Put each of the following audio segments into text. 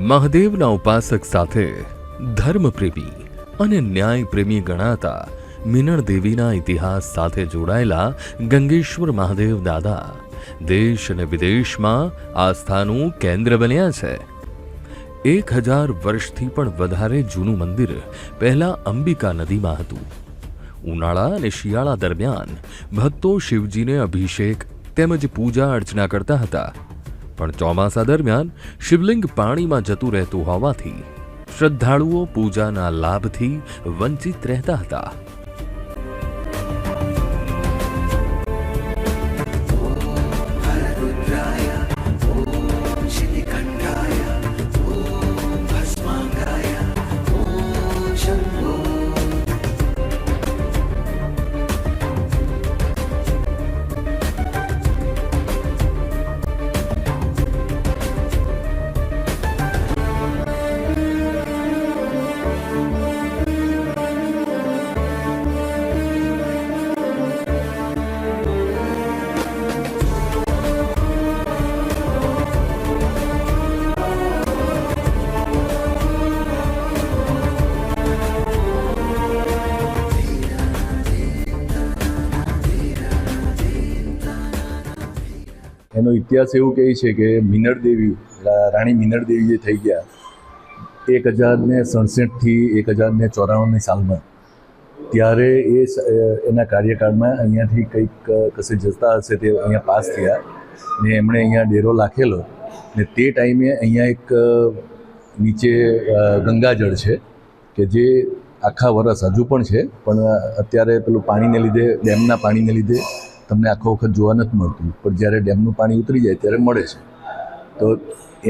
મહાદેવના ઉપાસક સાથે ધર્મપ્રેમી અને ન્યાયપ્રેમી ગણાતા મિનળ દેવીના ઇતિહાસ સાથે જોડાયેલા ગંગેશ્વર મહાદેવ દાદા દેશ અને વિદેશમાં આસ્થાનું કેન્દ્ર બન્યા છે. 1000 વર્ષથી પણ વધારે જૂનું મંદિર પહેલા અંબિકા નદીમાં હતું. ઉનાળા અને શિયાળા દરમિયાન ભક્તો શિવજીને અભિષેક તેમજ પૂજા અર્ચના કરતા હતા, પણ ચોમાસા દરમિયાન શિવલિંગ પાણીમાં જતું રહેતું હોવાથી શ્રદ્ધાળુઓ પૂજાના લાભથી વંચિત રહેતા હતા. એનો ઇતિહાસ એવું કહે છે કે મિનળ દેવી, રાણી મિનળ દેવી જે થઈ ગયા 1067થી 1094ની સાલમાં, ત્યારે એના કાર્યકાળમાં અહીંયાથી કંઈક કશે જતા હશે તે અહીંયા પાસ થયા ને એમણે અહીંયા ડેરો રાખેલો ને તે ટાઈમે અહીંયા એક નીચે ગંગાજળ છે કે જે આખા વર્ષ હજુ પણ છે, પણ અત્યારે પેલું પાણીને લીધે, ડેમના પાણીને લીધે તમને આખો વખત જોવા નથી મળતું, પણ જ્યારે ડેમનું પાણી ઉતરી જાય ત્યારે મળે છે. તો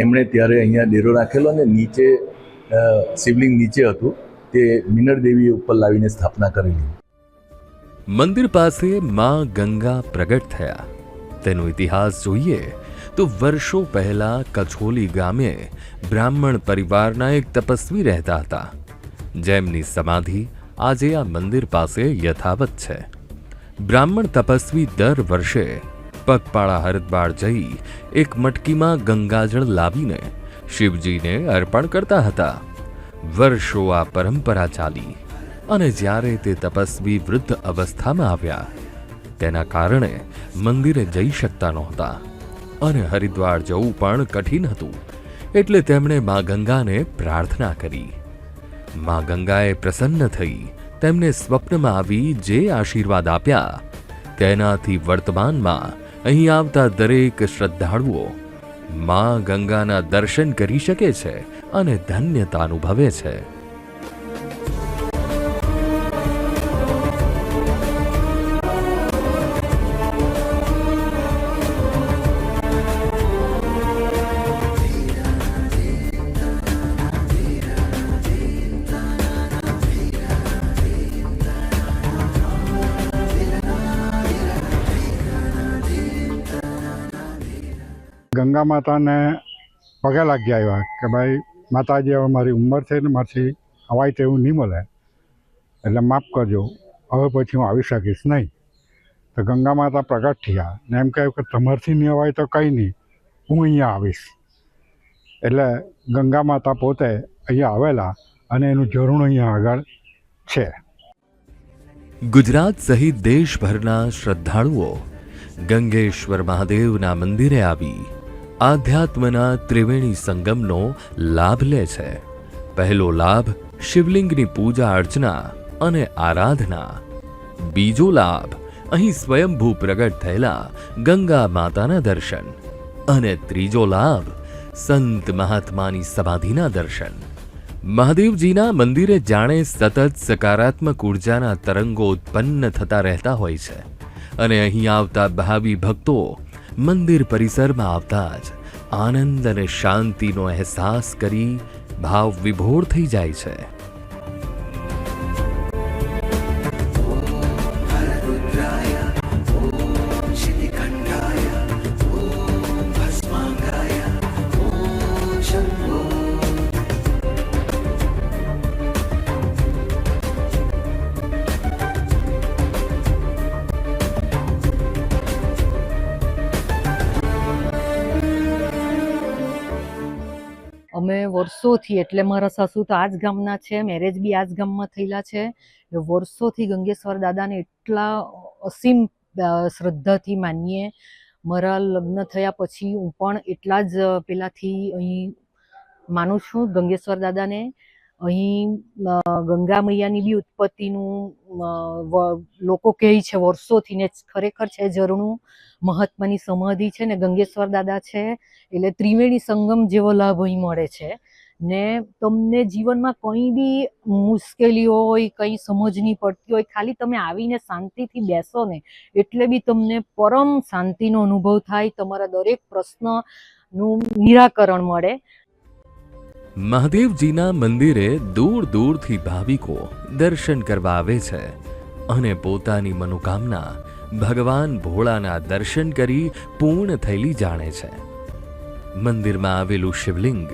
એમણે ત્યારે અહીંયા ડેરો રાખેલો અને નીચે શિવલિંગ નીચે હતું, તે મિનળ દેવીએ ઉપર લાવીને સ્થાપના કરેલી. મંદિર પાસે માં ગંગા પ્રગટ થયા તેનો ઇતિહાસ જોઈએ તો વર્ષો પહેલા કછોલી ગામે બ્રાહ્મણ પરિવારના એક તપસ્વી રહેતા હતા, જેમની સમાધિ આજે આ મંદિર પાસે યથાવત છે. બ્રાહ્મણ તપસ્વી દર વર્ષે પગપાળા હરિદ્વાર જઈ એક મટકીમાં ગંગાજળ લાવીને શિવજીને અર્પણ કરતા હતા. વર્ષો આ પરંપરા ચાલી અને જ્યારે તે તપસ્વી વૃદ્ધ અવસ્થામાં આવ્યા તેના કારણે મંદિરે જઈ શકતા નહોતા અને હરિદ્વાર જવું પણ કઠિન હતું, એટલે તેમણે મા ગંગાને પ્રાર્થના કરી. મા ગંગાએ પ્રસન્ન થઈ તેમને સ્વપ્નમાં આવી જે આશીર્વાદ આપ્યા તેનાથી વર્તમાનમાં અહીં આવતા દરેક શ્રદ્ધાળુઓ મા ગંગાના દર્શન કરી શકે છે અને ધન્યતા અનુભવે છે. ગંગા માતાને પગે લાગી આવ્યા કે ભાઈ માતાજી, હવે મારી ઉંમર છે ને મારથી અવાય તેવું નહીં મળે, એટલે માફ કરજો, હવે પછી હું આવી શકીશ નહીં. તો ગંગા માતા પ્રગટ થયા ને એમ કહ્યું કે તમારથી નહીં અવાય તો કંઈ નહીં, હું અહીંયા આવીશ. એટલે ગંગા માતા પોતે અહીંયા આવેલા અને એનું ઝરણું અહીંયા આગળ છે. ગુજરાત સહિત દેશભરના શ્રદ્ધાળુઓ ગંગેશ્વર મહાદેવના મંદિરે આવી આધ્યાત્મના ત્રિવેણી સંગમનો લાભ લે છે. પહેલો લાભ શિવલિંગની પૂજા અર્ચના અને આરાધના, બીજો લાભ અહીં સ્વયંભૂ પ્રગટ થયેલા ગંગા માતાના દર્શન અને ત્રીજો લાભ સંત મહાત્માની સમાધિના દર્શન. મહાદેવજીના મંદિરે જાણે સતત સકારાત્મક ઉર્જાના તરંગો ઉત્પન્ન થતા રહેતા હોય છે અને અહીં આવતા ભાવિ ભક્તો મંદિર પરિસરમાં આવતા જ આનંદ અને શાંતિનો અહેસાસ કરી ભાવ વિભોર થઈ જાય છે. અમે વર્ષોથી, એટલે મારા સાસુ તો આ જ ગામના છે, મેરેજ બી આ જ ગામમાં થયેલા છે, વર્ષોથી ગંગેશ્વર દાદાને એટલા અસીમ શ્રદ્ધાથી માનીએ. મારા લગ્ન થયા પછી હું પણ એટલા જ પહેલાંથી અહીં માનું છું ગંગેશ્વર દાદાને. અહીં ગંગા મૈયાની બી ઉત્પત્તિનું લોકો કહે છે વર્ષોથી, ને ખરેખર છે ઝરણું મહાત્માની સમાધિ છે ને ગંગેશ્વર દાદા છે, એટલે ત્રિવેણી સંગમ જેવો લાભ અહીં મળે છે. ને તમને જીવનમાં કંઈ બી મુશ્કેલી હોય, કંઈ સમજ નહીં પડતી હોય, ખાલી તમે આવીને શાંતિથી બેસો ને એટલે બી તમને પરમ શાંતિનો અનુભવ થાય, તમારા દરેક પ્રશ્નનું નિરાકરણ મળે. મહાદેવજીના મંદિરે દૂર દૂરથી ભાવિકો દર્શન કરવા આવે છે અને પોતાની મનોકામના ભગવાન ભોળાના દર્શન કરી પૂર્ણ થયેલી જાણે છે. મંદિરમાં આવેલું શિવલિંગ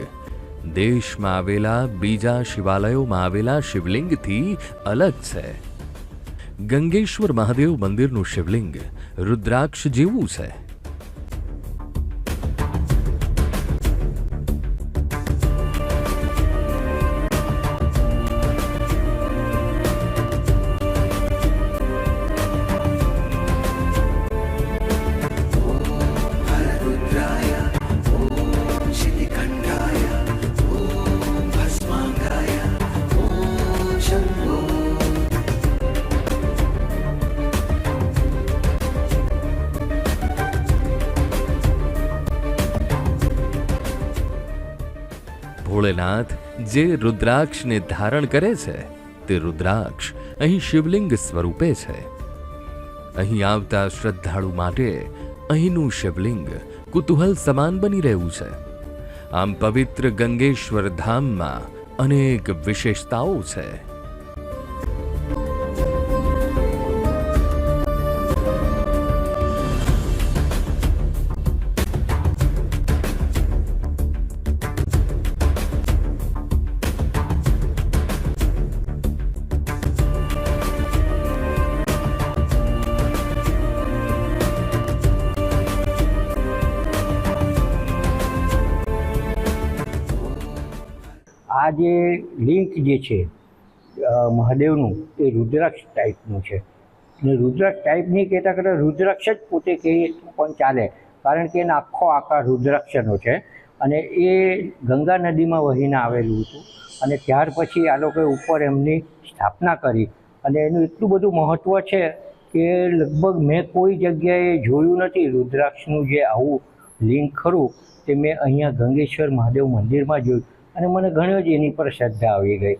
દેશમાં આવેલા બીજા શિવાલયોમાં આવેલા શિવલિંગથી અલગ છે. ગંગેશ્વર મહાદેવ મંદિરનું શિવલિંગ રુદ્રાક્ષ જેવું છે. ભોળેનાથ જે રુદ્રાક્ષને ધારણ કરે છે તે રુદ્રાક્ષ અહીં શિવલિંગ સ્વરૂપે છે. અહીં આવતા શ્રદ્ધાળુ માટે અહીંનું શિવલિંગ કુતૂહલ સમાન બની રહ્યું છે. આમ પવિત્ર ગંગેશ્વર ધામમાં અનેક વિશેષતાઓ છે. આ જે લિંક જે છે મહાદેવનું એ રુદ્રાક્ષ ટાઈપનું છે, ને રુદ્રાક્ષ ટાઈપ નહીં કહેતા કરતાં રુદ્રાક્ષ જ પોતે કહીએ પણ ચાલે, કારણ કે એનો આખો આકાર રુદ્રાક્ષનો છે અને એ ગંગા નદીમાં વહીને આવેલું હતું. અને ત્યાર પછી આ લોકોએ ઉપર એમની સ્થાપના કરી અને એનું એટલું બધું મહત્ત્વ છે કે લગભગ મેં કોઈ જગ્યાએ જોયું નથી રુદ્રાક્ષનું જે આવું લિંક ખરું તે મેં અહીંયા ગંગેશ્વર મહાદેવ મંદિરમાં જોયું અને મને ઘણી જ એની પર શ્રદ્ધા આવી ગઈ.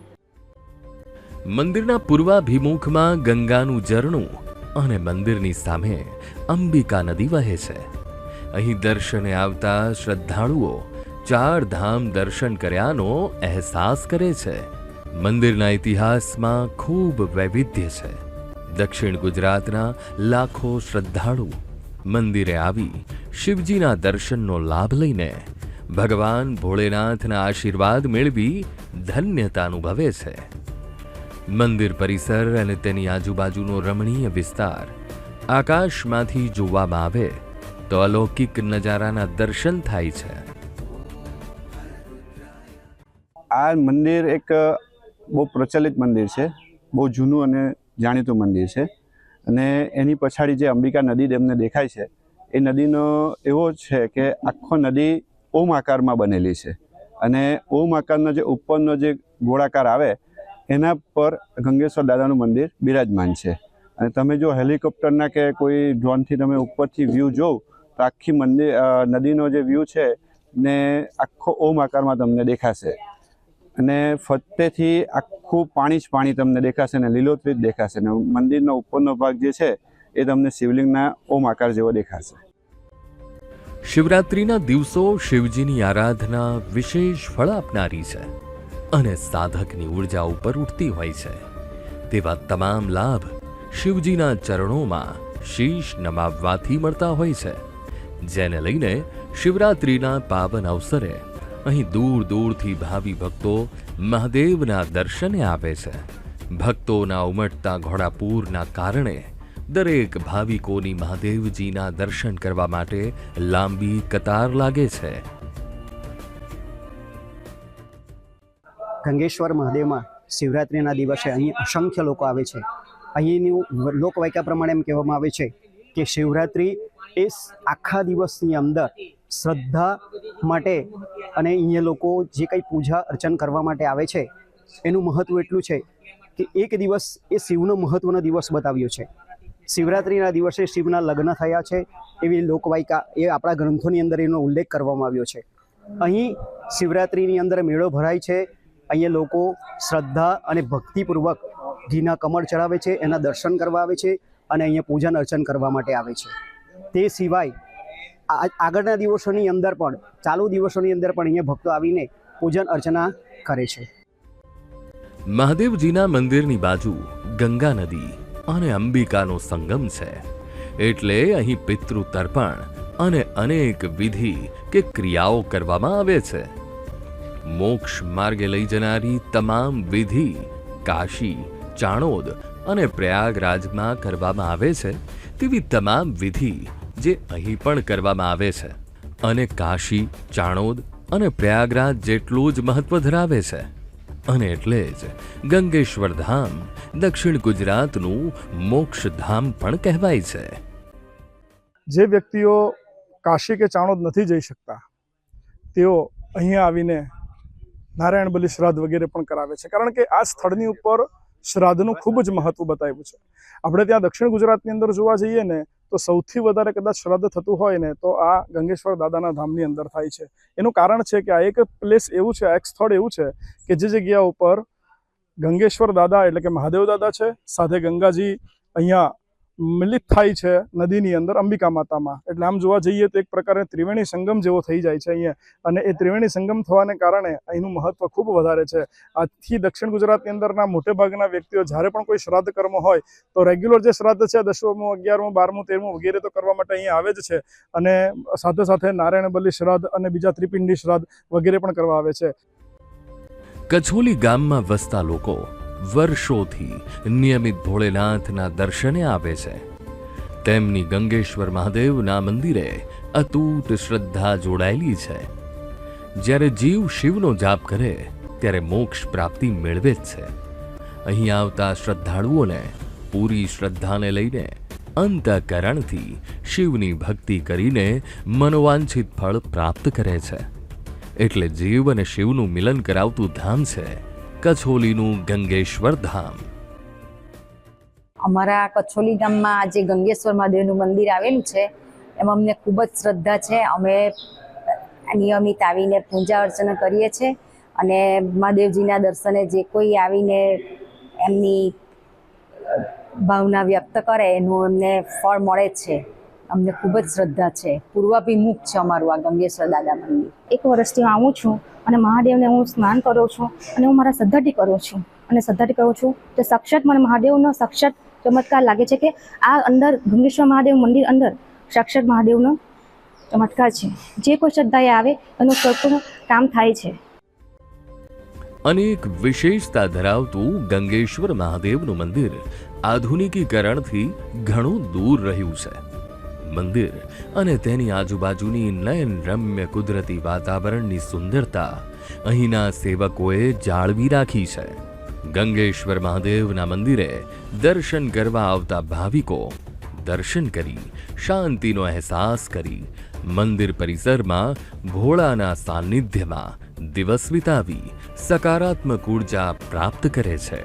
મંદિરના પૂર્વાભિમુખમાં ગંગાનું ઝરણું અને મંદિરની સામે અંબિકા નદી વહે છે. અહીં દર્શને આવતા શ્રદ્ધાળુઓ ચાર ધામ દર્શન કર્યાનો અહેસાસ કરે છે. મંદિરના ઇતિહાસમાં ખૂબ વૈવિધ્ય છે. દક્ષિણ ગુજરાતના લાખો શ્રદ્ધાળુ મંદિરે આવી શિવજીના દર્શનનો લાભ લઈને ભગવાન ભોળેનાથના આશીર્વાદ મેળવી ધન્યતા અનુભવે છે. મંદિર પરિસર અને તેની આજુબાજુનો રમણીય વિસ્તાર આકાશમાંથી જોવામાં આવે તો અલૌકિક નજારાના દર્શન થાય છે. આ મંદિર એક બહુ પ્રચલિત મંદિર છે, બહુ જૂનું અને જાણીતું મંદિર છે અને એની પછાડી જે અંબિકા નદી તમને દેખાય છે એ નદીનો એવો છે કે આખો નદી ઓમ આકારમાં બનેલી છે અને ઓમ આકારનો જે ઉપરનો જે ગોળાકાર આવે એના પર ગંગેશ્વર દાદાનું મંદિર બિરાજમાન છે. અને તમે જો હેલિકોપ્ટરના કે કોઈ ડ્રોનથી તમે ઉપરથી વ્યૂ જોવ તો આખી નદીનો જે વ્યૂ છે ને આખો ઓમ આકારમાં તમને દેખાશે અને ફરતેથી આખું પાણી જ પાણી તમને દેખાશે ને લીલોતરી જ દેખાશે ને મંદિરનો ઉપરનો ભાગ જે છે એ તમને શિવલિંગના ઓમ આકાર જેવો દેખાશે. શિવરાત્રિના દિવસો શિવજીની આરાધના વિશેષ ફળ આપનારી છે અને સાધકની ઉર્જા ઉપર ઉઠતી હોય છે. તેવા તમામ લાભ શિવજીના ચરણોમાં શીશ નમાવવાથી મળતા હોય છે, જેને લઈને શિવરાત્રિના પાવન અવસરે અહીં દૂર દૂરથી ભાવિ ભક્તો મહાદેવના દર્શને આવે છે. ભક્તોના ઉમટતા ઘોડાપૂરના કારણે દરેક ભાવિકોની મહાદેવજીના દર્શન કરવા માટે લાંબી કતાર લાગે છે. ગંગેશ્વર મહાદેવમાં શિવરાત્રિના દિવસે અહીં અસંખ્ય લોકો આવે છે. અહીંની લોકવાયકા પ્રમાણે એમ કહેવામાં આવે છે કે શિવરાત્રિ એ આખા દિવસની અંદર શ્રદ્ધા માટે અને અહીંયા લોકો જે કંઈ પૂજા અર્ચન કરવા માટે આવે છે એનું મહત્ત્વ એટલું છે કે એક દિવસ એ શિવનો મહત્ત્વનો દિવસ બતાવ્યો છે. શિવરાત્રિના દિવસે શિવના લગ્ન થયા છે એવી લોકવાયકા એ આપણા ગ્રંથોની અંદર એનો ઉલ્લેખ કરવામાં આવ્યો છે. અહીં શિવરાત્રિની અંદર મેળો ભરાય છે. અહીંયા લોકો શ્રદ્ધા અને ભક્તિપૂર્વક ઘીના કમળ ચડાવે છે, એના દર્શન કરવા આવે છે અને અહીંયા પૂજન અર્ચન કરવા માટે આવે છે. તે સિવાય આગળના દિવસોની અંદર પણ ચાલુ દિવસોની અંદર પણ અહીંયા ભક્તો આવીને પૂજન અર્ચના કરે છે. મહાદેવજીના મંદિરની બાજુ ગંગા નદી અને અંબિકાનો સંગમ છે, એટલે અહીં પિતૃ તર્પણ અને અનેક વિધિ કે ક્રિયાઓ કરવામાં આવે છે. મોક્ષ માર્ગે લઈ જનારી તમામ વિધિ કાશી, ચાણોદ અને પ્રયાગરાજમાં કરવામાં આવે છે તેવી તમામ વિધિ જે અહીં પણ કરવામાં આવે છે અને કાશી, ચાણોદ અને પ્રયાગરાજ જેટલું જ મહત્વ ધરાવે છે. અને એટલે જ ગંગેશ્વર ધામ દક્ષિણ ગુજરાતનું મોક્ષધામ પણ કહેવાય છે. જે વ્યક્તિઓ કાશી કે ચાણોદ નથી જઈ શકતા તેઓ અહીંયા આવીને નારાયણ બલિ શ્રાદ્ધ વગેરે પણ કરાવે છે, કારણ કે આ સ્થળની ઉપર શ્રાદ્ધનું ખૂબ જ મહત્વ બતાવ્યું છે. આપણે ત્યાં દક્ષિણ ગુજરાતની અંદર જોવા જઈએ ને તો સૌથી વધારે કદાચ શ્રાદ્ધ થતું હોય ને તો આ ગંગેશ્વર દાદાના ધામની અંદર થાય છે. એનું કારણ છે કે આ એક પ્લેસ એવું છે, આ એક સ્થળ એવું છે કે જે જગ્યા ઉપર ગંગેશ્વર દાદા એટલે કે મહાદેવ દાદા છે, સાથે ગંગાજી અહીંયા મિલિત થાય છે નદીની અંદર અંબિકા માતામાં. એટલે આમ જોવા જઈએ તો એક પ્રકારે ત્રિવેણી સંગમ જેવો થઈ જાય છે અહીંયા, અને એ ત્રિવેણી સંગમ થવાને કારણે અહીંનું મહત્વ ખૂબ વધારે છે. આથી દક્ષિણ ગુજરાતની અંદરના મોટે ભાગના વ્યક્તિઓ જ્યારે પણ કોઈ શ્રાદ્ધ કર્મ હોય તો રેગ્યુલર જે શ્રાદ્ધ છે 10મું, 11મું, 12મું, 13મું વગેરે તો કરવા માટે અહીંયા આવે જ છે, અને સાથે સાથે નારાયણ બલિ શ્રાદ્ધ અને બીજા ત્રિપિંડી શ્રાદ્ધ વગેરે પણ કરવા આવે છે. કછોલી ગામમાં વસતા લોકો વર્ષોથી નિયમિત ભોળેનાથના દર્શને આવે છે. તેમની ગંગેશ્વર મહાદેવના મંદિરે અતૂટ શ્રદ્ધા જોડાયેલી છે. જ્યારે જીવ શિવનો જાપ કરે ત્યારે મોક્ષ પ્રાપ્તિ મેળવે જ છે. અહીં આવતા શ્રદ્ધાળુઓને પૂરી શ્રદ્ધાને લઈને અંતઃકરણથી શિવની ભક્તિ કરીને મનોવાંછિત ફળ પ્રાપ્ત કરે છે. એટલે જીવ અને શિવનું મિલન કરાવતું ધામ છે કછોલીનું ગંગેશ્વર ધામ. અમારા કછોલી ગામમાં જે ગંગેશ્વર મહાદેવનું મંદિર આવેલું છે એમાં અમને ખૂબ જ શ્રદ્ધા છે. અમે નિયમિત આવીને પૂજા અર્ચના કરીએ છીએ અને મહાદેવજીના દર્શને જે કોઈ આવીને એમની ભાવના વ્યક્ત કરે એનું અમને ફળ મળે છે. અમને ખૂબ જ શ્રદ્ધા છે. પૂર્વાભિમુખ છે અમારું આ ગંગેશ્વર દાદા મંદિર. 1 વર્ષથી આવું છું અને મહાદેવને હું સ્નાન કરું છું અને હું મારા શ્રદ્ધાથી કરું છું અને શ્રદ્ધાથી કરું છું તો સાક્ષાત મને મહાદેવનો સાક્ષાત ચમત્કાર લાગે છે કે આ અંદર ગંગેશ્વર મહાદેવ મંદિર અંદર સાક્ષાત મહાદેવનો ચમત્કાર છે. જે કોઈ શ્રદ્ધાએ આવે એનું સંપૂર્ણ કામ થાય છે. અનેક વિશેષતા ધરાવતું ગંગેશ્વર મહાદેવનું મંદિર આધુનિકીકરણથી ઘણું દૂર રહ્યું છે. મંદિર અને તેની આજુબાજુની નયનરમ્ય કુદરતી વાતાવરણની સુંદરતા અહીંના સેવકોએ જાળવી રાખી છે. ગંગેશ્વર મહાદેવના મંદિરે દર્શન કરવા આવતા ભાવિકો દર્શન કરી શાંતિનો અહેસાસ કરી મંદિર પરિસરમાં ભોળાના સાનિધ્યમાં દિવસ વિતાવી સકારાત્મક ઉર્જા પ્રાપ્ત કરે છે.